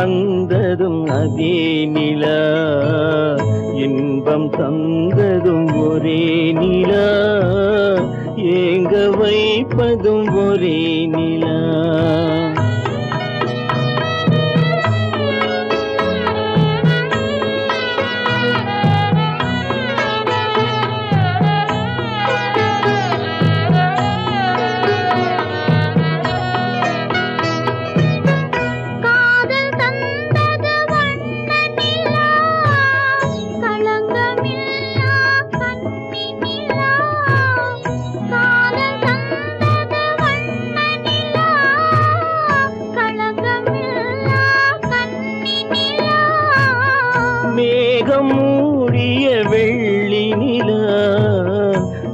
வந்ததும் அதே நிலா, இன்பம் தந்ததும் ஒரே நிலா, ஏங்க வைப்பதும் ஒரே நிலா. மேகம் மூடிய வெள்ளி நிலா,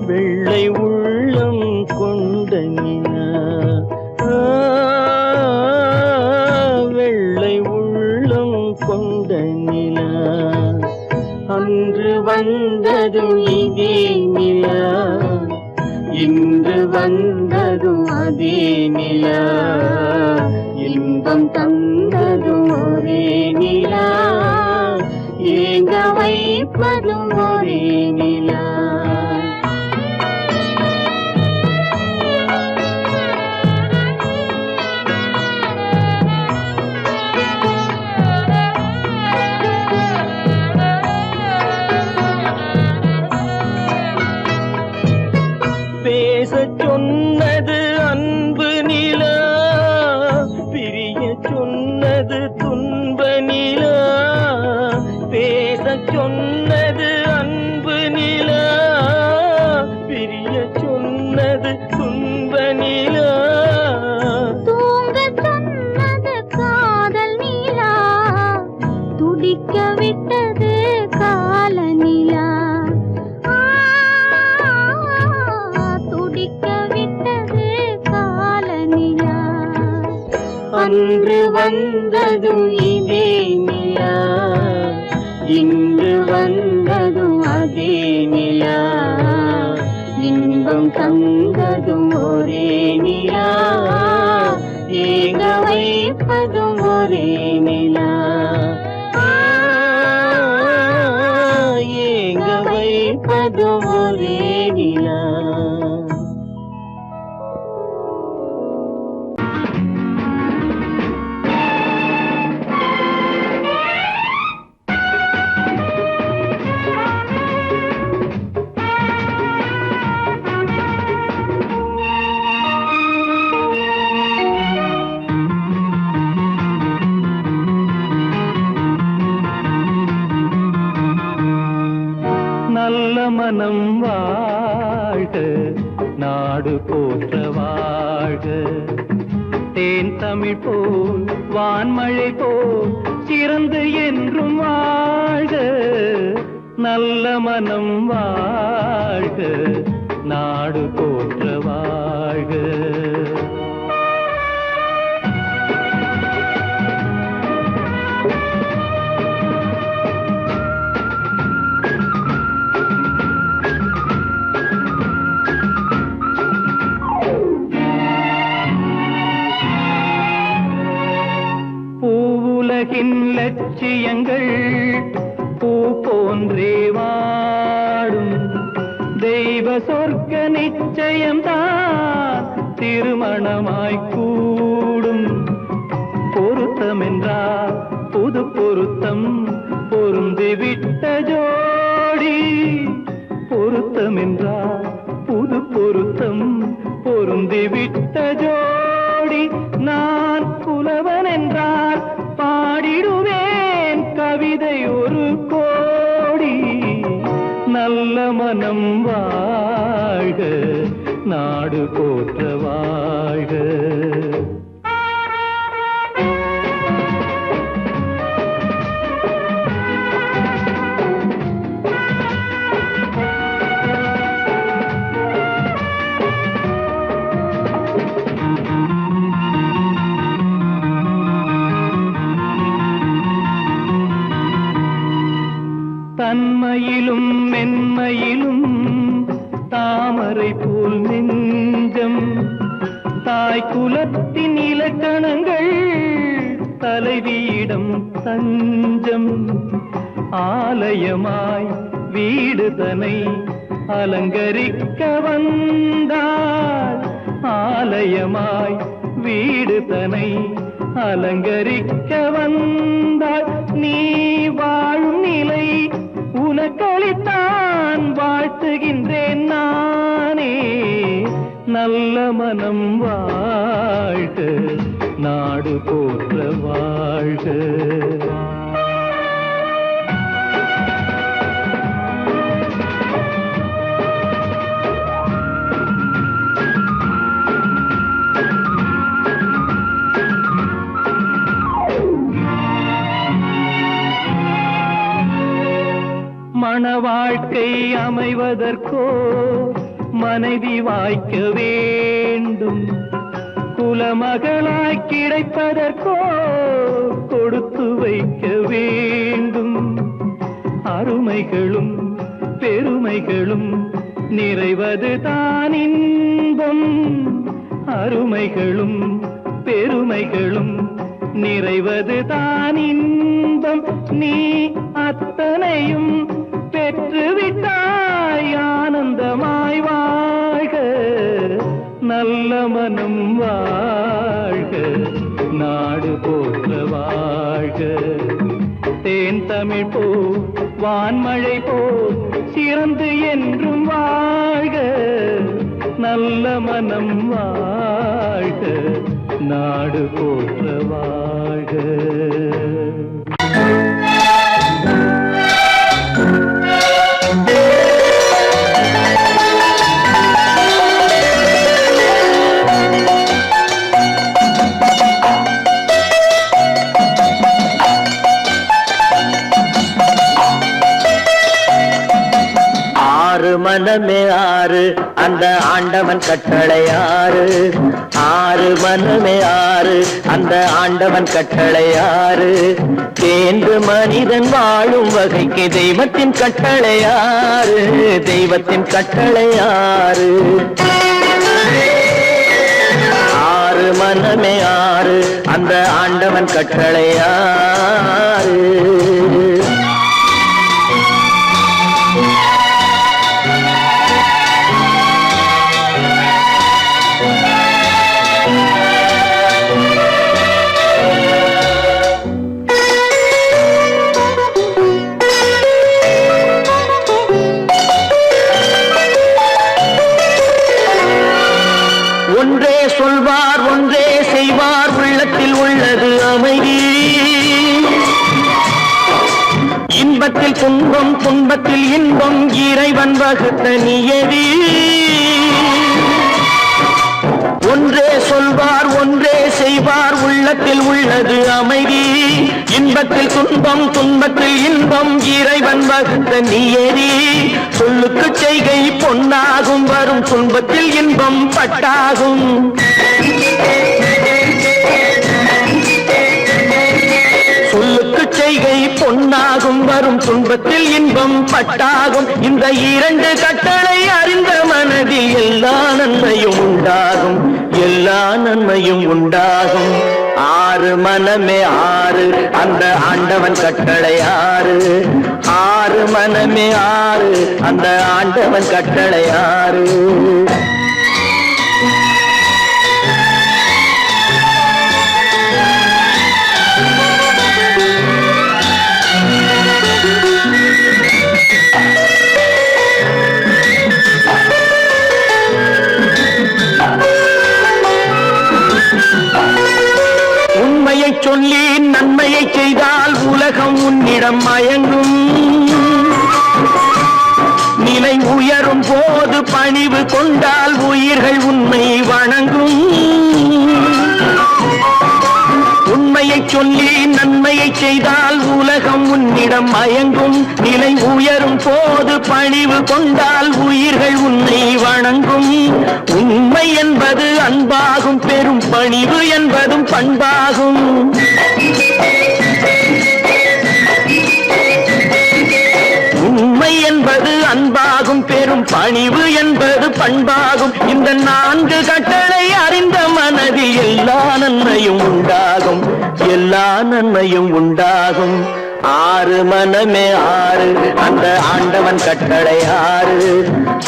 வெள்ளை உள்ளம் கொண்ட நிலா, வெள்ளை உள்ளம் கொண்ட நிலா. அன்று வந்ததும் இதே நிலா, இன்று வந்ததும் அதே நிலா, இன்பம் தந்ததும் ஒரே நிலா, ஏங்க வைப்பதும் ஒரே நிலா. பேசச் சொன்னது அன்பு நிலா, பிரிய சொன்னது துன்ப நிலா. பேசச் சொன்னது அன்பு நிலா, பிரிய சொன்னது துன்ப நிலா. தூங்கச் சொன்னது காதல் நிலா, துடிக்க விட்டது கால நிலா, துடிக்க விட்டது கால நிலா. அன்று வந்ததும் இதே நிலா, இன்று வந்ததும் அதே நிலா, இன்பம் தந்ததும் ஒரே நிலா, ஏங்க வைப்பதும் ஒரே நிலா, ஏங்க வைப்பதும் ஒரே நிலா. நல்ல மனம் வாழ்க, நாடு போற்ற வாழ்க, தேன் தமிழ் போல் வான்மழை போல் சிறந்து என்றும் வாழ்க. நல்ல மனம் வாழ்க, நாடு போற்ற வாழ்க. உலகின் லட்சியங்கள் பூ போன்றே வாடும், தெய்வ சொர்க்க நிச்சயம்தான் திருமணமாய் கூடும். பொருத்தம் என்றால் புது பொருத்தம், பொருந்திவிட்ட ஜோடி. பொருத்தம் என்றால் புது பொருத்தம், பொருந்திவிட்ட ஜோடி. நான் புலவன் என்றால் பாடிடுவேன் கவிதை ஒரு கோடி. நல்ல மனம் வாழ்க, நாடு போற்ற வாழ்க. தன்மையிலும் மென்மையிலும் தாமரை போல் நெஞ்சம், தாய் குலத்தின் இலக்கணங்கள் தலைவியிடம் தஞ்சம் ஆலயமாய் வீடு தனை அலங்கரிக்க வந்தாள் ஆலயமாய் வீடு தனை அலங்கரிக்க வந்தாள் நீ வாழும் நிலை உனக்களித்தான் வாழ்த்துகின்றேன் நானே நல்ல மனம் வாழ்க நாடு போற்ற வாழ்க மண வாழ்க்கை அமைவதற்கோ மனைவி வாய்க்க வேண்டும் குலமகளாய் கிடைப்பதற்கோ கொடுத்து வைக்க வேண்டும் அருமைகளும் பெருமைகளும் நிறைவது தான் இன்பம் அருமைகளும் பெருமைகளும் நிறைவது தான் இன்பம் நீ அத்தனையும் பெற்றுவிட்டாய் ஆனந்தமாய் வாழ்க நல்ல மனம் வாழ்க நாடு போற்ற வாழ்க தேன் தமிழ் போ வான்மழை போ சிறந்து என்றும் வாழ்க நல்ல மனம் வாழ்க நாடு போற்ற வாழ்க மனமே ஆறு அந்த ஆண்டவன் கட்டளை ஆறு ஆறு மனமே ஆறு அந்த ஆண்டவன் கட்டளை ஆறு தேர்ந்து மனிதன் வாழும் வகைக்கு தெய்வத்தின் கட்டளை ஆறு தெய்வத்தின் கட்டளை ஆறு ஆறு மனமே ஆறு அந்த ஆண்டவன் கட்டளை ஆறு ஒன்றே சொல்வார் ஒன்றே செய்வார் உள்ளத்தில் உள்ளது அமைதி இன்பத்தில் துன்பம் துன்பத்தில் இன்பம் இறைவன் வகுத்த நியதி ஒன்றே சொல்வார் ஒன்றே செய்வார் உள்ளத்தில் உள்ளது அமைதி இன்பத்தில் துன்பம் துன்பத்தில் இன்பம் இறைவன் வகுத்த நியதி சொல்லுக்கு செய்கை பொன்னாகும் வரும் துன்பத்தில் இன்பம் பட்டாகும் சொல்லுக்கு செய்கை பொன்னாகும் வரும் துன்பத்தில் இன்பம் பட்டாகும் இந்த இரண்டு கட்டளை அறிந்த மனதில் எல்லா நன்மையும் உண்டாகும் எல்லா நன்மையும் உண்டாகும் ஆறு மனமே ஆறு அந்த ஆண்டவன் கட்டளை ஆறு ஆறு மனமே ஆறு அந்த ஆண்டவன் கட்டளை ஆறு உண்மையை சொல்லி நன்மையை செய்தால் உலகம் உன்னிடம் மயங்கும் நிலை உயரும் போது பணிவு கொண்டால் உயிர்கள் உன்னை வணங்கும் உண்மையை சொல்லி நன்மையை செய்தால் உலகம் உன்னிடம் மயங்கும் நிலை உயரும் போது பணிவு கொண்டால் உயிர்கள் உன்னை வணங்கும் உண்மை என்பது அன்பாகும் பெரும் பணிவு என்பதும் பண்பாகும் உண்மை என்பது அன்பாகும் பெரும் பணிவு என்பது பண்பாகும் இந்த நான்கு கட்டளை அறிந்த மனதில் எல்லா நன்மையும் உண்டாகும் எல்லா நன்மையும் உண்டாகும். ஆறு மனமே ஆறு, அந்த ஆண்டவன் கட்டளை ஆறு.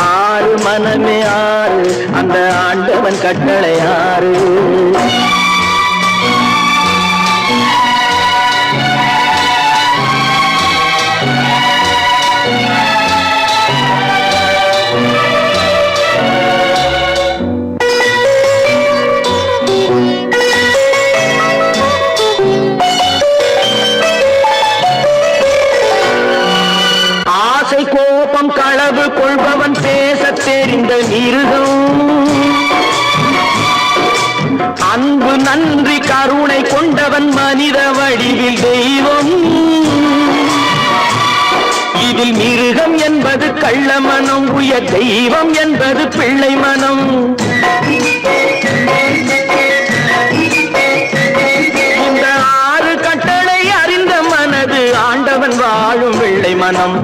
ஆறு மனமே ஆறு, அந்த ஆண்டவன் கட்டளை ஆறு. கோபம் களவு கொள்பவன் பேசத் தெரிந்த மிருகம். அன்பு நன்றி கருணை கொண்டவன் மனித வடிவில் தெய்வம். இதில் மிருகம் என்பது கள்ள மனம், உயர் தெய்வம் என்பது பிள்ளை மனம். இந்த ஆறு கட்டளை அறிந்த மனது ஆண்டவன் வாழும் வெள்ளை மனம்.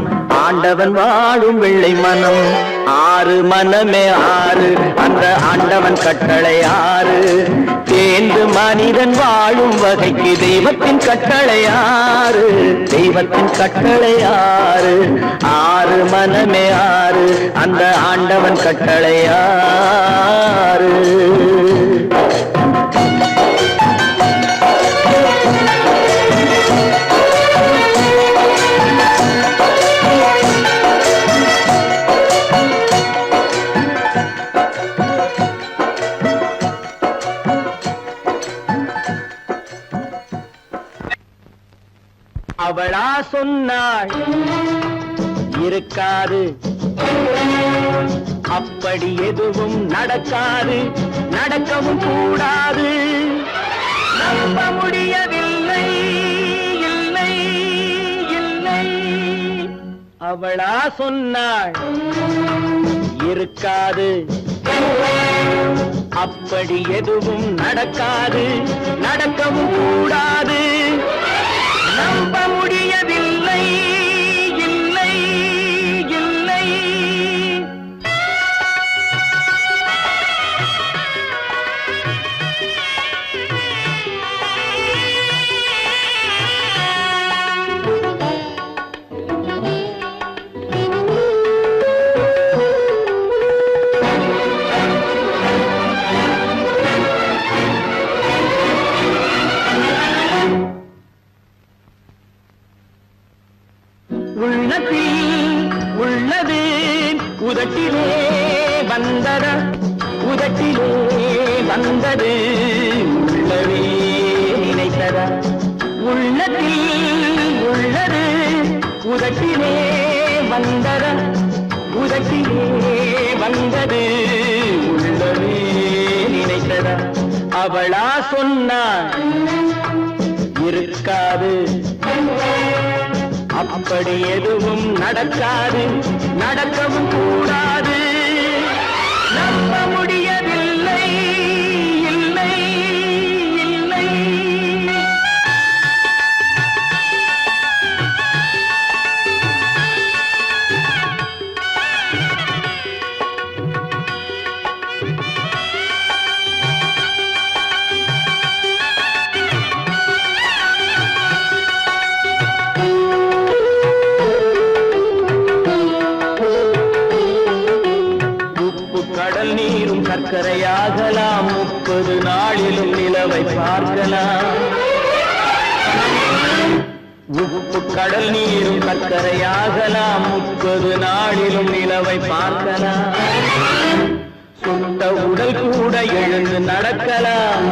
ஆண்டவன் வாழும் வெள்ளை மனம். ஆறு மனமே ஆறு, அந்த ஆண்டவன் கட்டளை ஆறு. தேர்ந்து மனிதன் வாழும் வகைக்கு தெய்வத்தின் கட்டளை ஆறு. தெய்வத்தின் கட்டளை ஆறு. ஆறு மனமே ஆறு, அந்த ஆண்டவன் கட்டளை ஆறு. அவளா சொன்னாள் இருக்காது, அப்படி எதுவும் நடக்காது, நடக்கவும் கூடாது. நம்ப முடியவில்லை, இல்லை இல்லை. அவளா சொன்னாள் இருக்காது, அப்படி எதுவும் நடக்காது, நடக்கவும் கூடாது. நம்ப முடியவில்லை, இல்லை இல்லை. உள்ளது உதட்டிலே வந்தத, உதட்டிலே வந்தது உள்ளவே நினைத்தத. உள்ளத்தில் உள்ளது உதட்டிலே வந்தத, உதட்டிலே வந்தது உள்ளவே நினைத்தத. அவளா சொன்னாள் இருக்காது, அப்படி எதுவும் நடக்காது, நடக்கவும் கூடாது. நம்ப முடியவில்லை, இல்லை இல்லை. சர்க்கரையாகலாம், 30 நாளிலும் நிலவை பார்க்கலாம். உப்பு கடல் நீரும் சர்க்கரையாகலாம், 30 நாளிலும் நிலவை பார்க்கலாம். சுட்ட உடல் கூட எழுந்து நடக்கலாம்,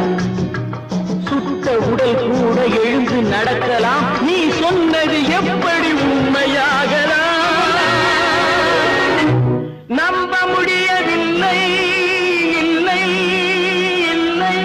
சுட்ட உடல் கூட எழுந்து நடக்கலாம். நீ சொன்னது எப்படி உண்மையாகலாம்? நம்ப முடியவில்லை, இல்லை இல்லை.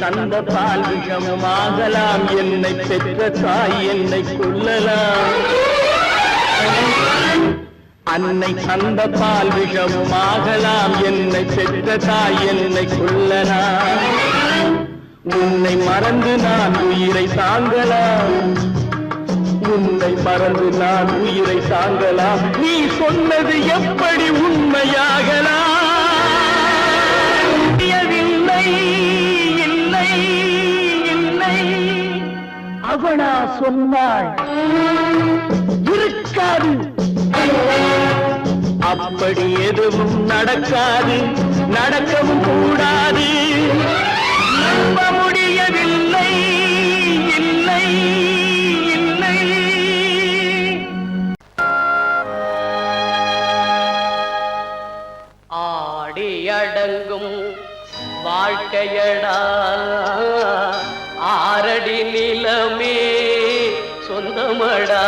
தந்த பால் விஷமாகலாம், என்னை பெற்ற தாய் என்னை கொல்லலாம். அன்னை தந்த பால் விஷமும் ஆகலாம், என்னை பெற்ற தாய் என்னை கொல்லலாம். உன்னை மறந்து நான் உயிரை தாங்கலாம், உன்னை மறந்து நான் உயிரை தாங்கலாம். நீ சொன்னது எப்படி உண்மையாகலாம்? இல்லை இல்லை இல்லை அவனா சொன்னாள் இருக்காது, அப்படி எதுவும் நடக்காது, நடக்கவும் கூடாது. நம்ப முடியவில்லை இல்லை இல்லை. ஆடி அடங்கும் வாழ்க்கையடா, ஆரடி நிலமே சொந்தமடா.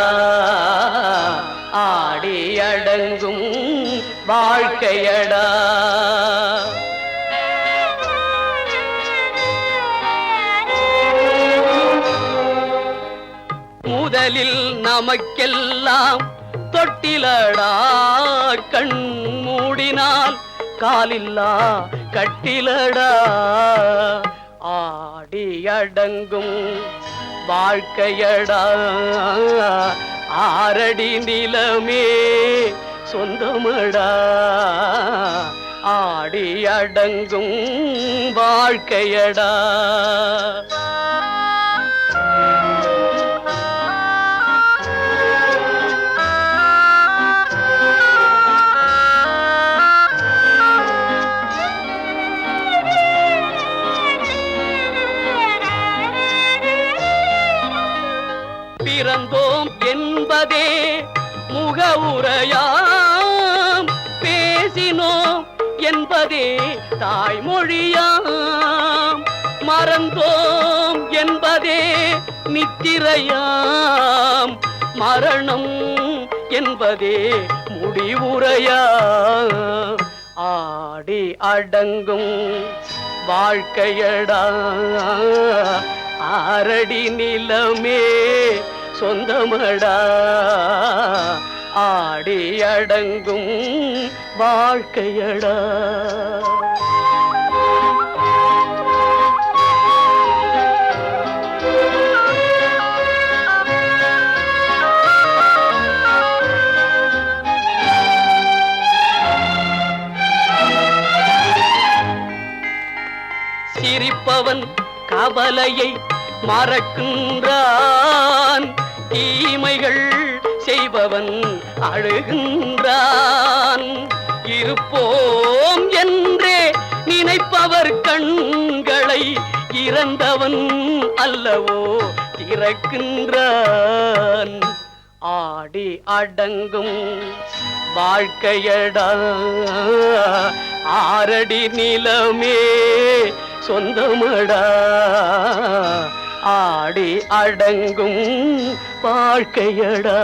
ஆடி அடங்கும் வாழ்க்கையடா. முதலில் நமக்கெல்லாம் தொட்டிலடா, கண் மூடினால் காலில்லா கட்டிலடா. ஆடி அடங்கும் வாழ்க்கையடா, ஆரடி நிலமே சொந்தமடா. ஆடி அடங்கும் வாழ்க்கையடா. பிறந்தோம் என்பதே முகவுரையாம், பேசினோம் என்பதே தாய்மொழியாம், மறந்தோம் என்பதே நித்திரையாம், மரணம் என்பதே முடிவுரையாம். ஆடி அடங்கும் வாழ்க்கையடா, ஆரடி நிலமே சொந்தமடா. ஆடி அடங்கும் வாழ்க்கையடா. சிரிப்பவன் கவலையை மறக்கின்றான், தீமைகள் செய்பவன் அழுகின்றான். இருப்போம் என்றே நினைப்பவர் கண்களை இறந்தவன் அல்லவோ திறக்கின்றான். ஆடி அடங்கும் வாழ்க்கையடா, ஆரடி நிலமே சொந்தமடா. ஆடி அடங்கும் வாழ்க்கையடா.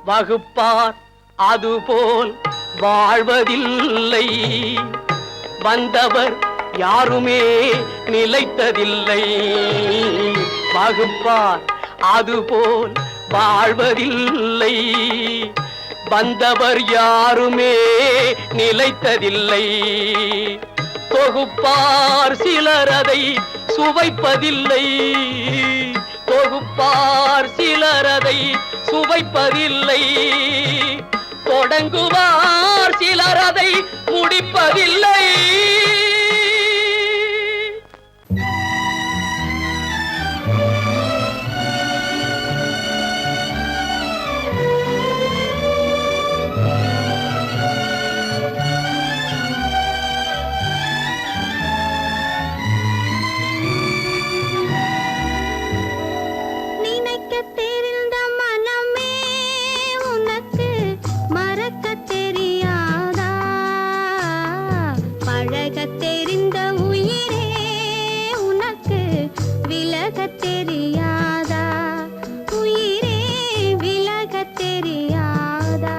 வகுப்பார் அதுபோல் வாழ்வதில்லை, வந்தவர் யாருமே நிலைத்ததில்லை. வகுப்பார் அதுபோல் வாழ்வதில்லை, வந்தவர் யாருமே நிலைத்ததில்லை. தொகுப்பார் சிலர் அதை சுவைப்பதில்லை, தொகுப்பார் சிலர் அதை சுவைப்பதில்லை. தொடங்குவார் சிலர் அதை முடிப்பதில்லை. விலகத் தெரியாதா உயிரே விலகத் தெரியாதா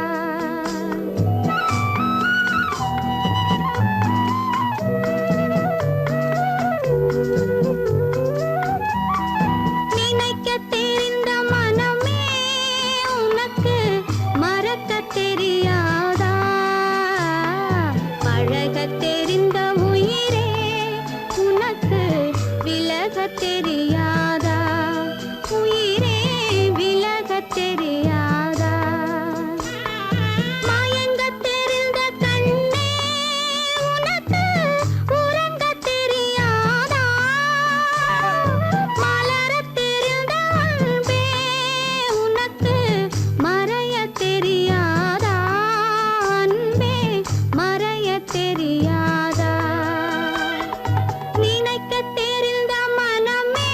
நினைக்கத் தெரிந்த மனமே உனக்கு மறக்கத் தெரியாதா பழகத் தெரிந்த உயிரே உனக்கு விலகத் தெரியாதா உயிரே விலகத் தெரியாதா மயங்கத் தெரிந்த கண்ணே உனக்கு உறங்கத் தெரியாதா மலரத் தெரிந்த அன்பே உனக்கு மறையத் தெரியாதா அன்பே மறையத் தெரியாதா நினைக்கத் தெரிந்த மனமே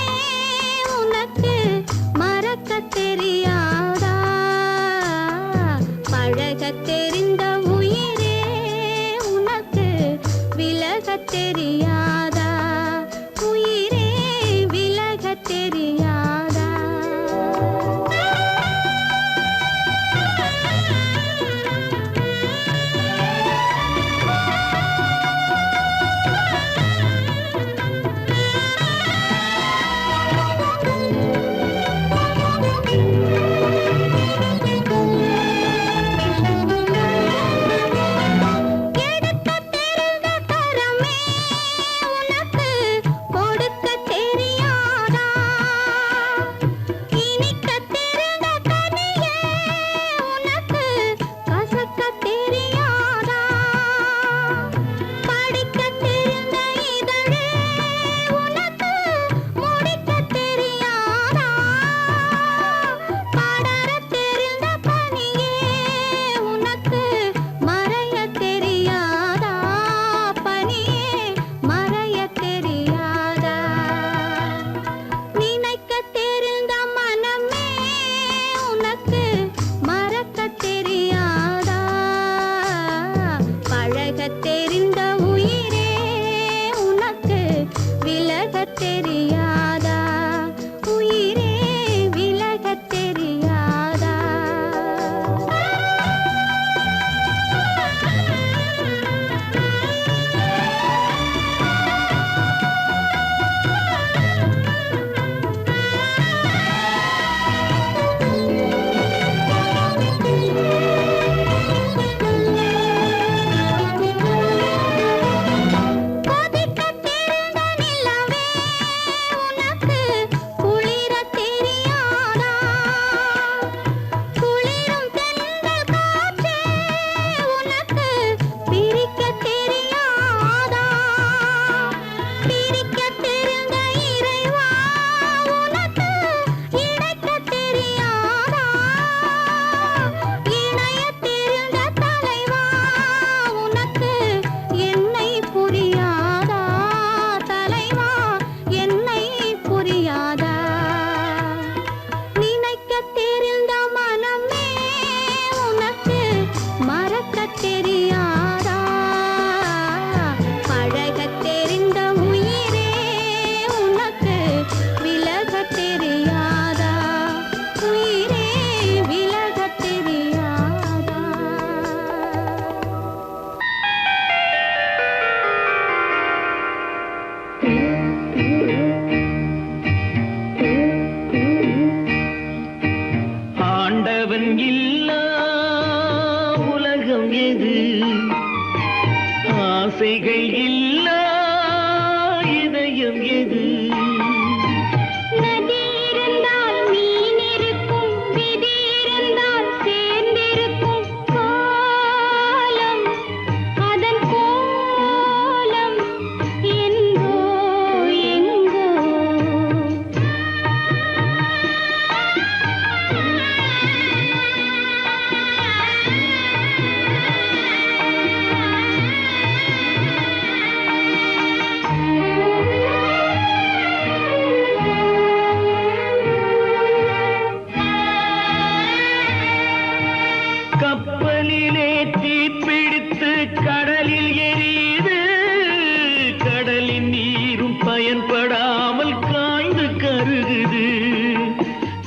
மருகுது.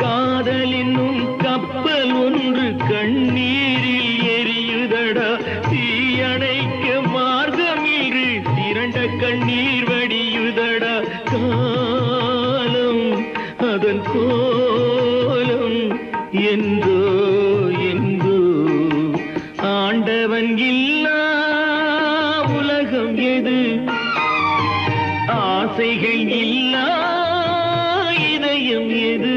காதலினும் கப்பல் ஒன்று கண்ணீரில் எரியுதடா. தீயணைக்க மார்க்கமின்றி திரண்ட கண்ணீர் வடியுதடா. காலம் அதன் கோலம் என்றோ என்றோ ஆண்டவன் இல்லா உலகம் எது? ஆசைகள் இல்லா இதயம் எது?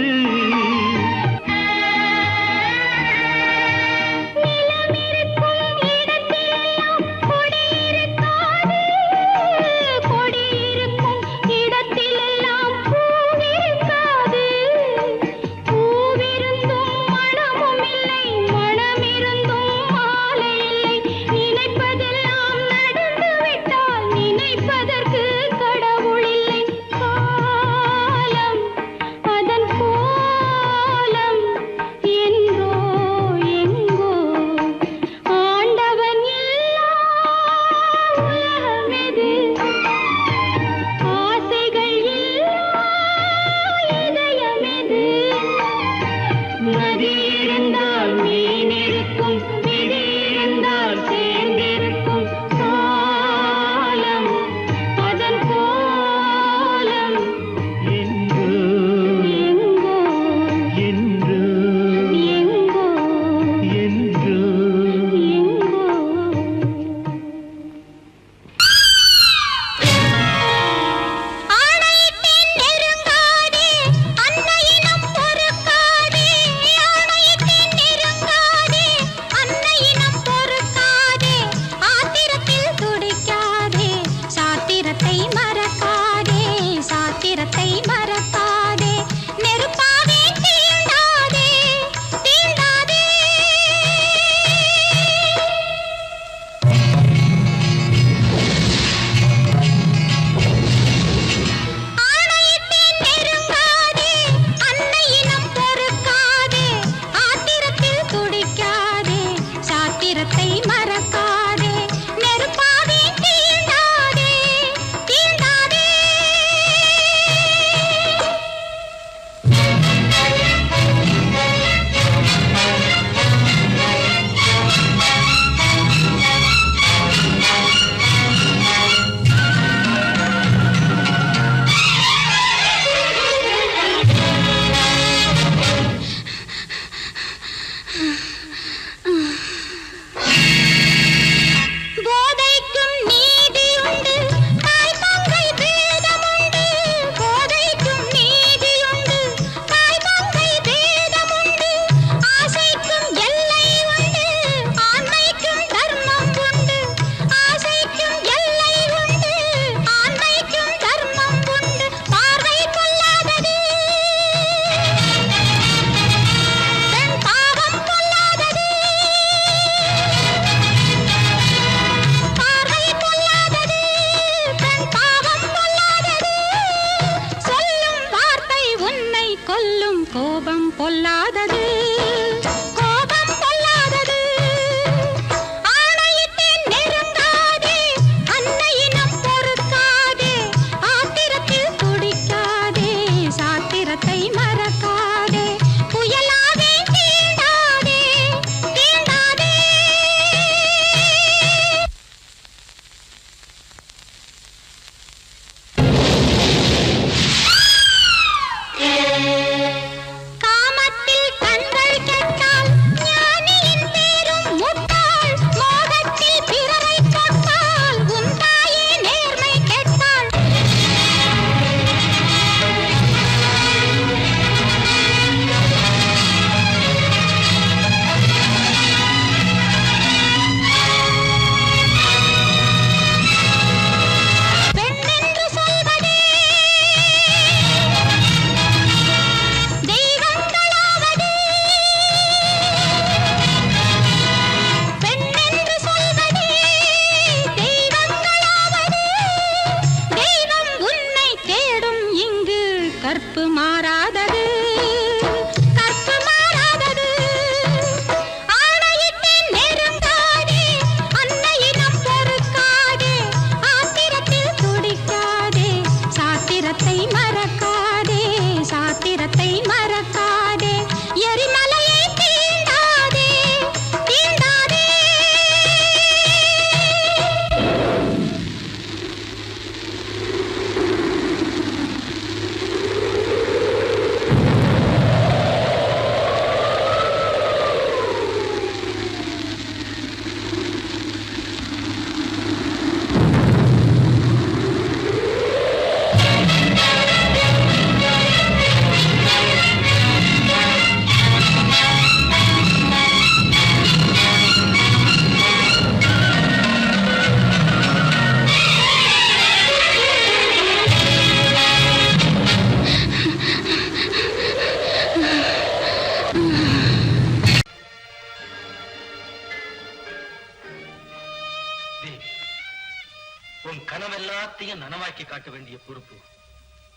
காட்ட வேண்டிய பொறுப்பு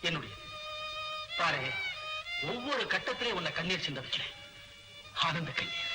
என்னுடைய. பாரு, ஒவ்வொரு கட்டத்திலே உன்னை கண்ணீர் சிந்த வைக்கிறேன். ஆனந்த கண்ணீர்.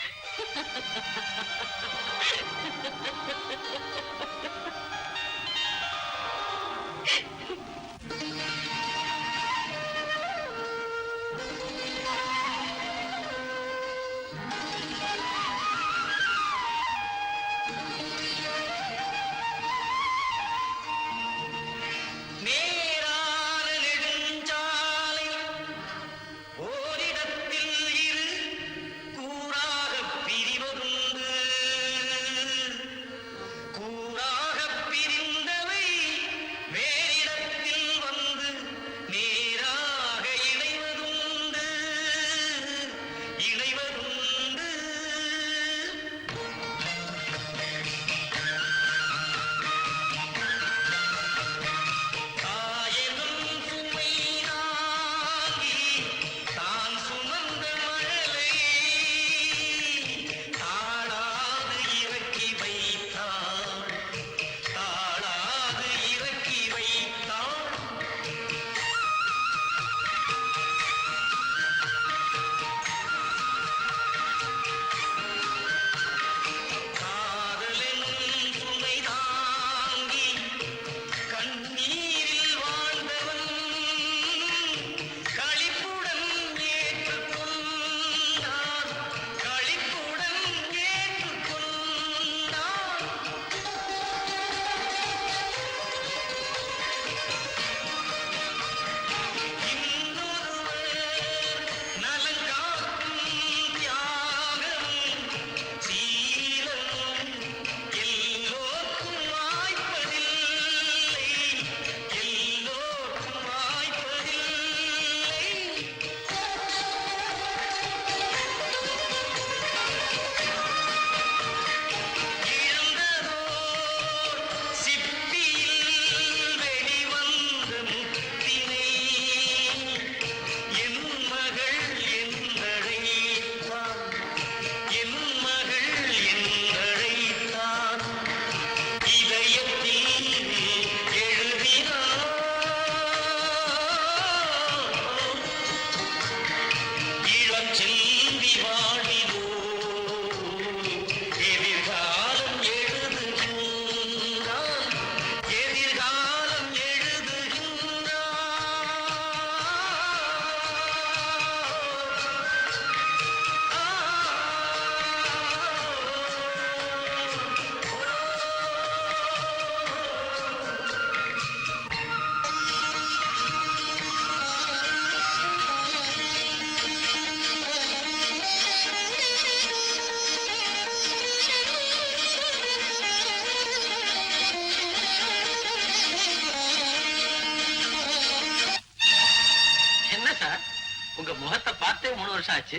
உங்க முகத்தை பார்த்தே 3 வருஷம் ஆச்சு.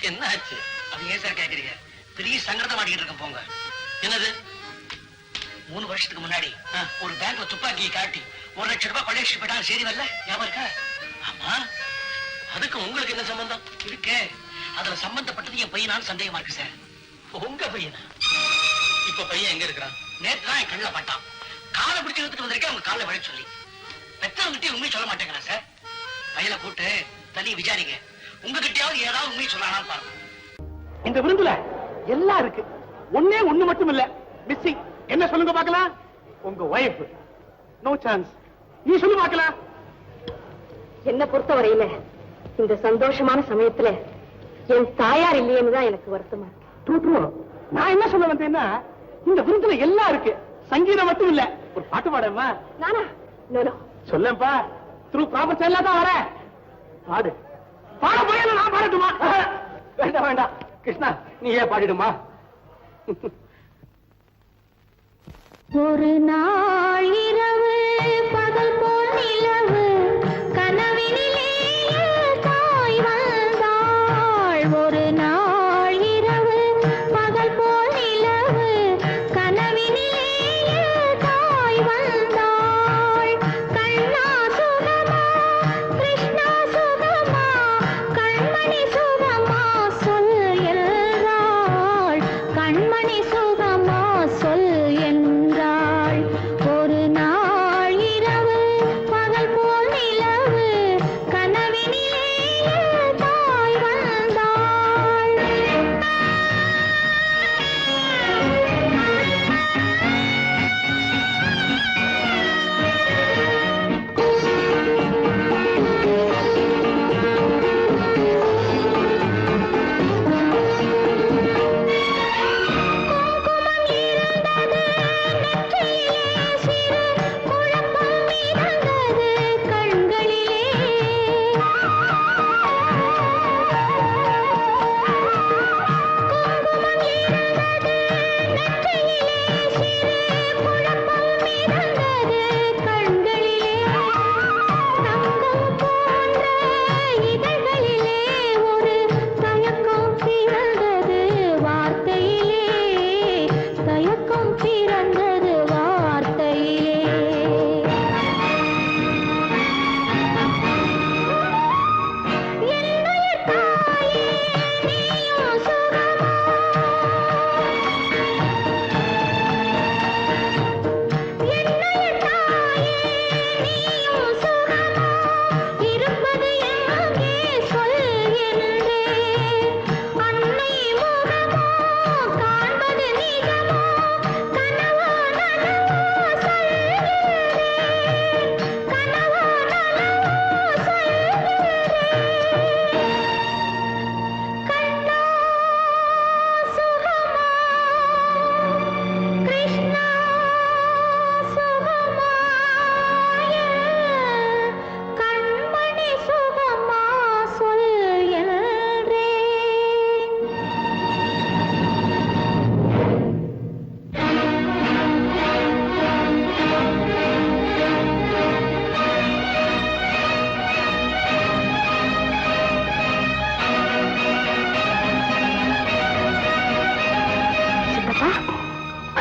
என்ன ஆச்சு? அது ஏன் சார் கேக்குறீங்க? பெரிய சங்கடத்தை மாட்டிக்கிட்டு இருக்கேன். போங்க. என்னது? 3 வருஷத்துக்கு முன்னாடி ஒரு பேங்க்ல துப்பாக்கியை காட்டி 1 லட்சம் ரூபாய் கொள்ளையடிச்சு போயிட்டாங்க. செய்தி வரல? ஞாபகம் இருக்கா? ஆமா. அதுக்கு உங்களுக்கு என்ன சம்பந்தம் இருக்கு? அதுல சம்பந்தப்பட்டது என் பையனான்னு சந்தேகமா இருக்கு சார். உங்க பையனா? இப்ப பையன் எங்க இருக்கிறான்? நேற்று தான் என் கண்ணில் பட்டான். காலை பிடிச்சு எடுத்துட்டு வந்திருக்கேன் அவங்க காலை விழ சொல்லி. பெற்றவங்கிட்டே உண்மையை சொல்ல மாட்டேங்கிறான் சார். பையனை கூட்டு தனியை விசாரிங்க. உங்ககிட்டயாவது ஏதாவது உண்மையை சொல்லலாம்னு பாருங்க. இந்த விருந்துல எல்லாம் இருக்கு. ஒண்ணு மட்டும் இல்ல மிஸ்ஸிங். என்ன சொல்லுங்க பாக்கலாம்? உங்க வைஃப். No chance. நீ சொல்லு பாக்கலாம். என்ன பொறுத்தவரையில இந்த சந்தோஷமான சமயத்துல என் தாயார் இல்லையேன்னு தான் எனக்கு வருத்தமா இருக்கு. நான் என்ன சொல்ல வந்தேன்னா, இந்த விருந்துல எல்லாம் இருக்கு, சங்கீதம் மட்டும் இல்ல. ஒரு பாட்டு பாடமா? நானா? சொல்லப்பா. த்ரூ ப்ராப்பர்ட்டி எல்லாம் தான் வரேன். பாடு. பாட போய் நான் பாடட்டுமா? வேண்டாம் வேண்டாம் கிருஷ்ணா, நீ ஏன் பாடிடுமா? ஒரு நாள் இரவு பகல் போல் நிலவு கனவினிலே தாய் வந்தாள். ஒரு நாள் இரவு பகல் போல் நிலவு கனவினிலே தாய் வந்தாள். கண்ணா சுகமா கிருஷ்ணா சுகமா கண்மணி சுகமா சொல் என்றாள். கண்மணி சுகமா சொல் என்றாள். ஒரு நாள்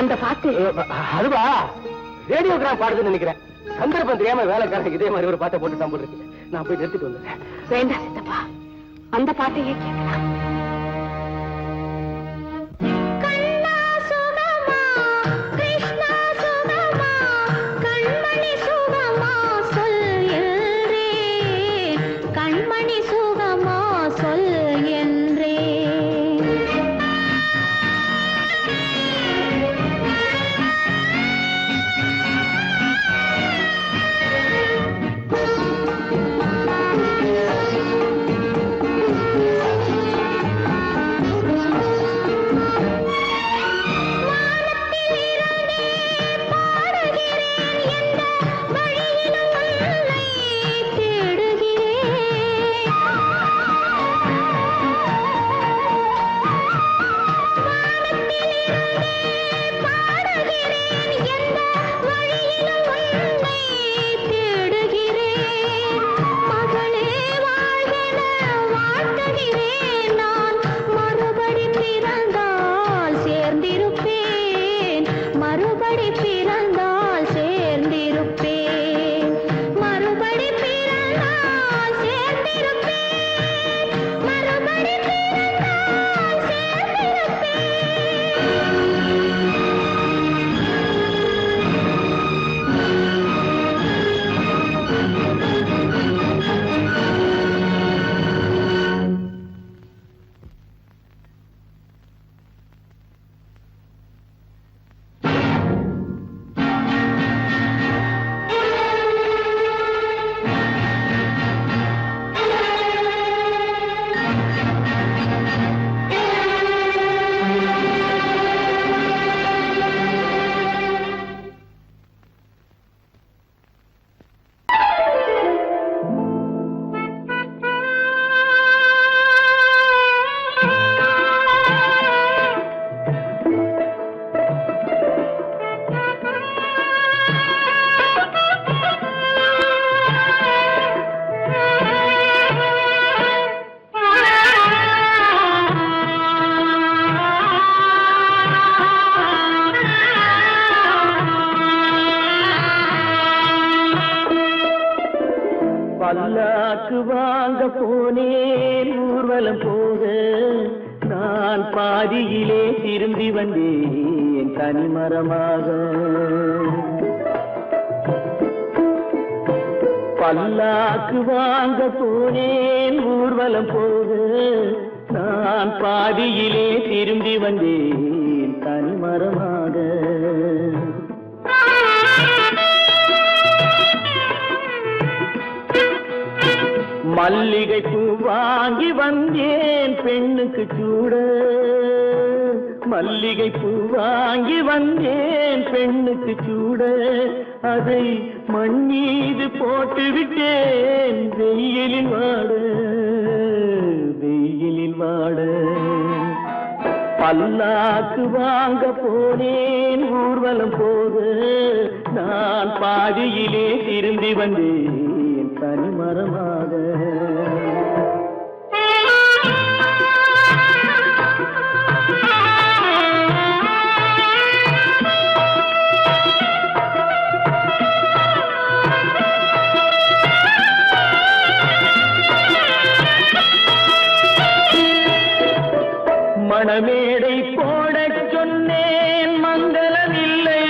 அந்த பாட்டு அதுவா ரேடியோகிராம் பாடுதுன்னு நினைக்கிறேன். சந்தர்ப்பம் தெரியாம வேலைக்காரங்க இதே மாதிரி ஒரு பாட்டை போட்டு தான் போட்டுருக்கு. நான் போய் நிறுத்திட்டு வந்துடுறேன். வேண்டாம் சித்தப்பா, அந்த பாட்டையே கேட்கலாம். கண்ணா சுகமா, கிருஷ்ணா சுகமா, கண்மணி சுகமா சொல் என்றேன், கண்மணி சுகமா சொல் என்றேன். பல்லாக்கு வாங்க போனேன் ஊர்வலம் போக, நான் பாதியிலே திரும்பி வந்தேன் தனிமரமாக. பல்லாக்கு வாங்க போனேன் ஊர்வலம் போக, நான் பாதியிலே திரும்பி வந்தேன் தனிமரமாக. மல்லிகை பூ வாங்கி வந்தேன் பெண்ணுக்கு சூட, மல்லிகை பூ வாங்கி வந்தேன் பெண்ணுக்கு சூட, அதை மண் மீது போட்டு விட்டேன் வெயிலில் வாட, வெயிலில் வாட. பல்லாக்கு வாங்க போனேன் ஊர்வலம் போக, நான் பாதியிலே திரும்பி வந்தேன் தனிமரமாக. மணமேடை போடச் சொன்னேன் மங்களமில்லை,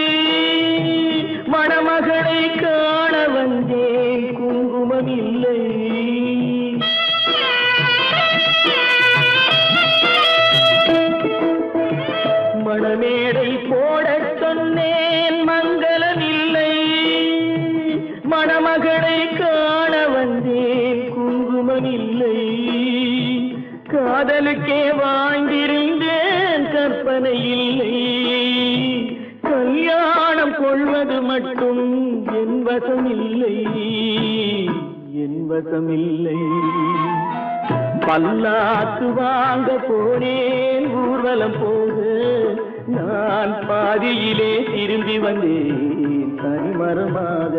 மணமகளை காண வந்தேன் குங்குமமில்லை. மணமேடை போடச் சொன்னேன் மங்களமில்லை, மணமகளை காண வந்தேன் குங்குமமில்லை. காதலுக்கே வாங்கியிருந்தேன் கற்பனை இல்லை, கல்யாணம் கொள்வது மட்டும் என் வசமில்லை, என் வசமில்லை. பல்லாக்கு வாங்க போனேன் ஊர்வலம் போக, நான் பாதியிலே திரும்பி வந்தேன் தனிமரமாக.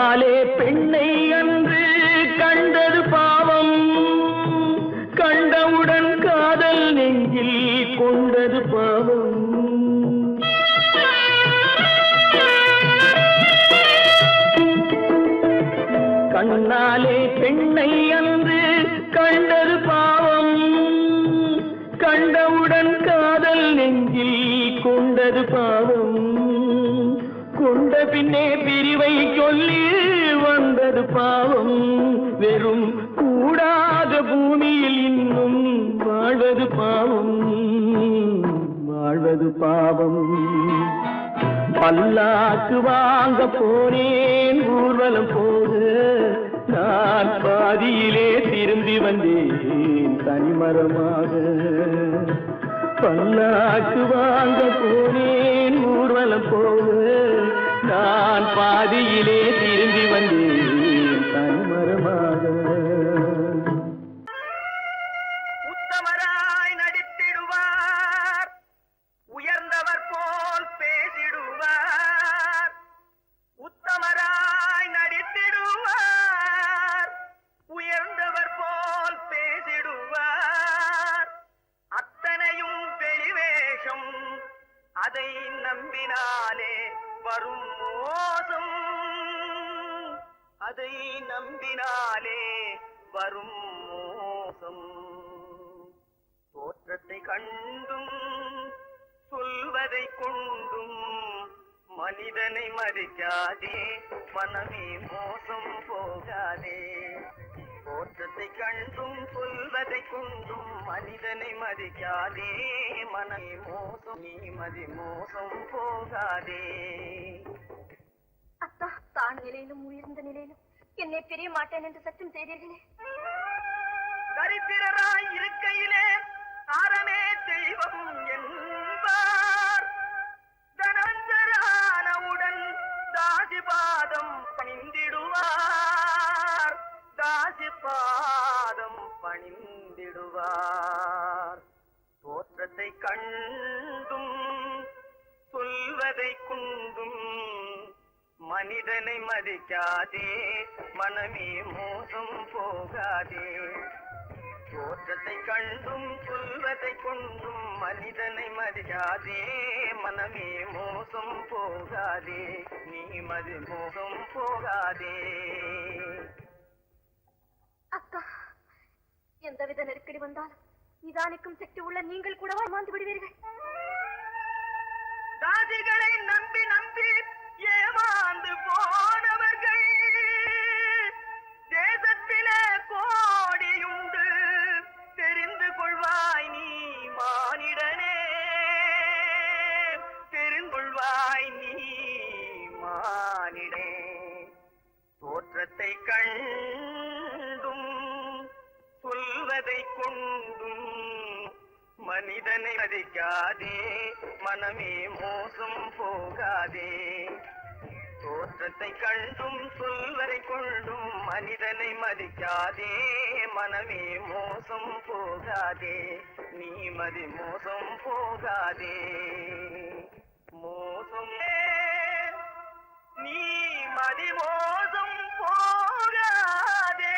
கண்ணாலே பெண்ணை அன்று கண்டது பாவம், கண்டவுடன் காதல் நெஞ்சில் கொண்டது பாவம். கண்ணாலே பெண்ணை அன்று கண்டது பாவம், கண்டவுடன் காதல் நெஞ்சில் கொண்டது பாவம். கொண்ட பின்னே பிரிவை சொல்லி வந்தது பாவம். வெறும் கூடாத பூமியில் இன்னும் வாழ்வது பாவம், வாழ்வது பாவம். பல்லாக்கு வாங்க போனேன் ஊர்வலம் போது, நான் பாதியிலே திரும்பி வந்தேன் தனிமரமாக. பல்லாக்கு வாங்க போனேன் ஊர்வலம் போது, நான் பாதியிலே திரும்பி வந்தேன் தனிமரமாக. உத்தமராய் நடித்திடுவார், உயர்ந்தவர் போல் பேசிடுவார். உத்தமராய் நடித்திடுவார், உயர்ந்தவர் போல் பேசிடுவார். அத்தனையும் வெளிவேஷம், அதை நம்பினாலே வரும் மோசம், அதை நம்பினாலே வரும் மோசம். தோற்றத்தை கண்டும் சொல்வதை கொண்டும் மனிதனை மதிக்காதே, மனமே மோசம் போகாதே. தோற்றத்தை கண்டும் சொல்வதை கொண்டும் மனிதனை மதிக்காதே, மனமே மோசம், நீ மதி மோசம் போகாதே. அத்தா, தான் நிலையிலும் உயர்ந்த நிலையிலும் என்னை பிரிய மாட்டேன் என்று சத்தியம் செய்தீர்களே. தரித்திரராய் இருக்கையிலே ஆரமே தெய்வம் என்பார். தனஞ்சரானவுடன் தாசிபாதம் பணிந்திடுவார், தாசிபாதம் பணிந்திடுவார். தோற்றத்தை கண்டும் சொல்வதை கொண்டும் மனிதனை மதிக்காதே, மனமே மோசம் போகாதே. தோற்றத்தை கண்டும் சொல்வதை கொண்டும் மனிதனை மதிக்காதே, மனமே மோசம் போகாதே, நீ மதி மோசம் போகாதே. அத்தா, எந்தவித நெருக்கடி வந்தாலும் நிதானிக்கும் சக்தி உள்ள நீங்கள் கூடவா மாந்து விடுவீர்கள்? தாசிகளை நம்பி நம்பி ஏமாந்து போனவர்கள் தேசத்திலே கோடியுண்டு, தெரிந்து கொள்வாய் நீ மானிடனே, தெரிந்து கொள்வாய் நீ மானிடே. தோற்றத்தை கண்டும் சொல்வதை கொண்டும் மனிதனை மதிக்காதே, மனமே மோசம் போகாதே. தோற்றத்தை கண்டும் சொல்வதை கொண்டும் மனிதனை மதிக்காதே, மனமே மோசம் போகாதே, நீ மதி மோசம் போகாதே. மோசம் நீ மதி மோசம் போகாதே.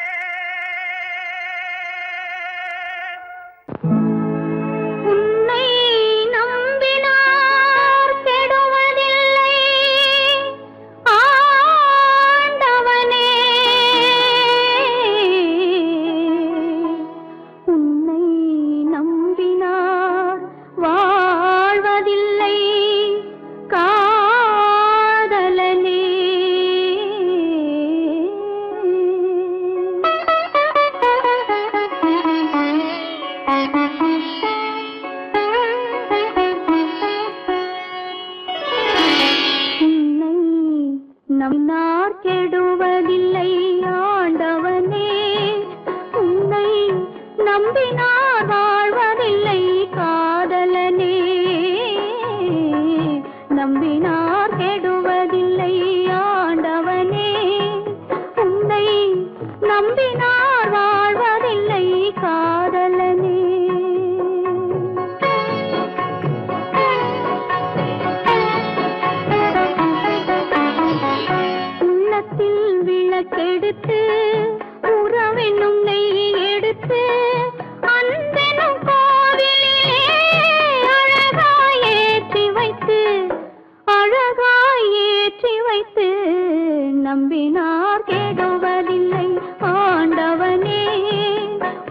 உன்னை நம்பினார் கெடுவதில்லை ஆண்டவனே, உன்னை நம்பினார் வாழ்வதில்லை காதலனே. உன்னை நம்பினார் கெடுவதில்லை ஆண்டவனே, உன்னை நம்பினார் வாழ்வதில்லை காதலனே. நம்பினார் கெடுவதில்லை ஆண்டவனே, உன்னை நம்பினார் வாழ்வதில்லை காதலனே. உள்ளத்தில் விளக்கெடுத்து உறவென்னும் நெய் எடுத்து அன்பெனும் கோவிலிலே அழகாய் ஏற்றி வைத்து நம்பினார் கெடுவதில்லை ஆண்டவனே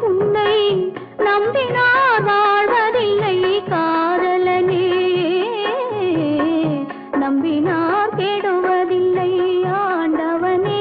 உன்னை நம்பினார் வாழ்வதில்லை காதலனே நம்பினார் கெடுவதில்லை ஆண்டவனே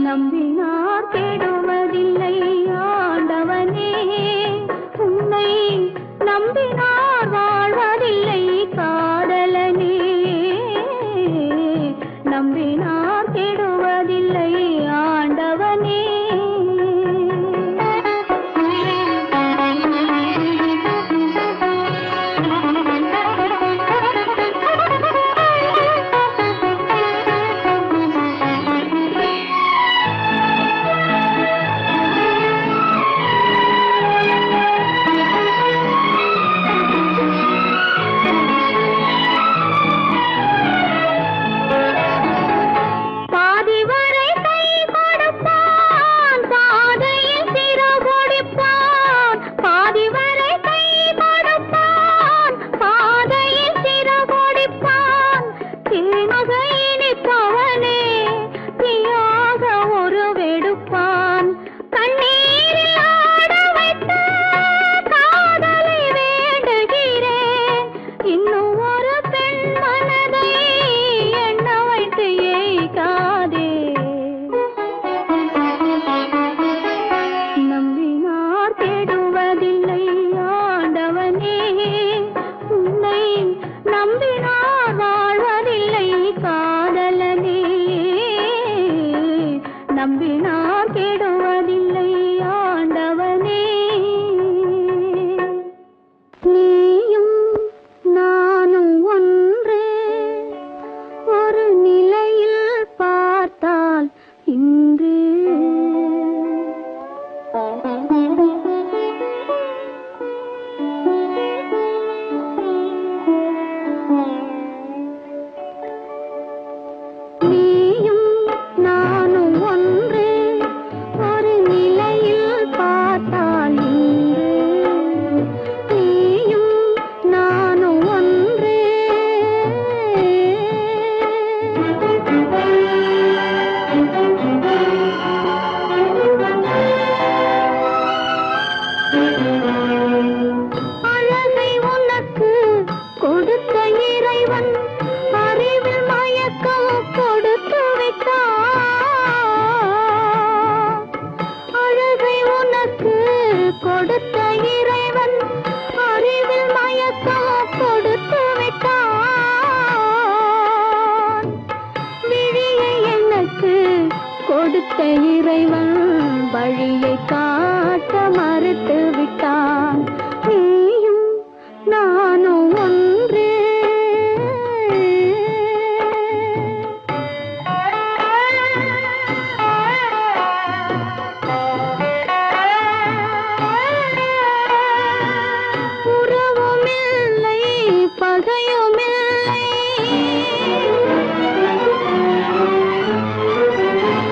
நம்பினார் கெடுவதில்லை ஆண்டவனே நம்பினார் கெடுவதில்லை ஆண்டவனே நீயும் நானும் ஒன்று ஒரு நிலையில் பார்த்தால் இன்று கொடுத்த இறைவன் வழியை காட்ட மறுத்து விட்டான் நீயும் நானும் ஒன்று உறவுமில்லை பகையுமில்லை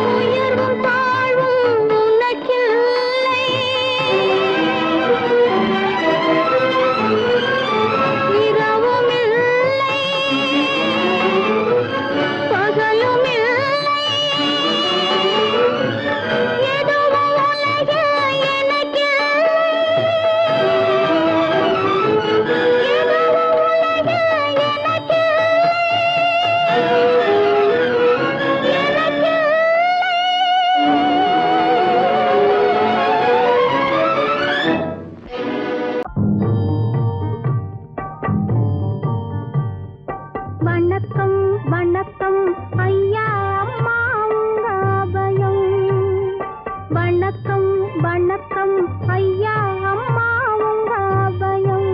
உயர்வும் தாழ்வும் உனக்கில்லை வணக்கம் ஐயா அம்மா உங்க அபயம்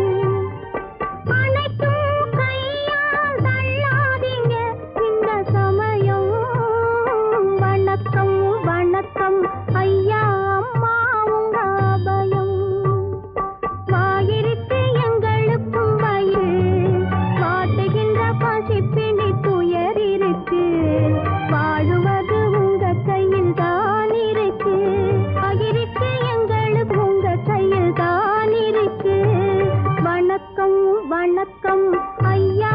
அனைத்தும் கையால் தள்ளாதீங்க இந்த சமயம் வணக்கம் வணக்கம் ஐயா அம்மா உங்க அபயம் வாயிருக்கு எங்களுக்கும் வயிறு வாட்டுகின்ற பசிப்பிணி துயர் இருக்கு வாழுவது உங்க கையில் தான் இருக்கு வாயிருக்கு எங்களுக்கு உங்க கையில் தான் இருக்கு வணக்கம் வணக்கம் ஐயா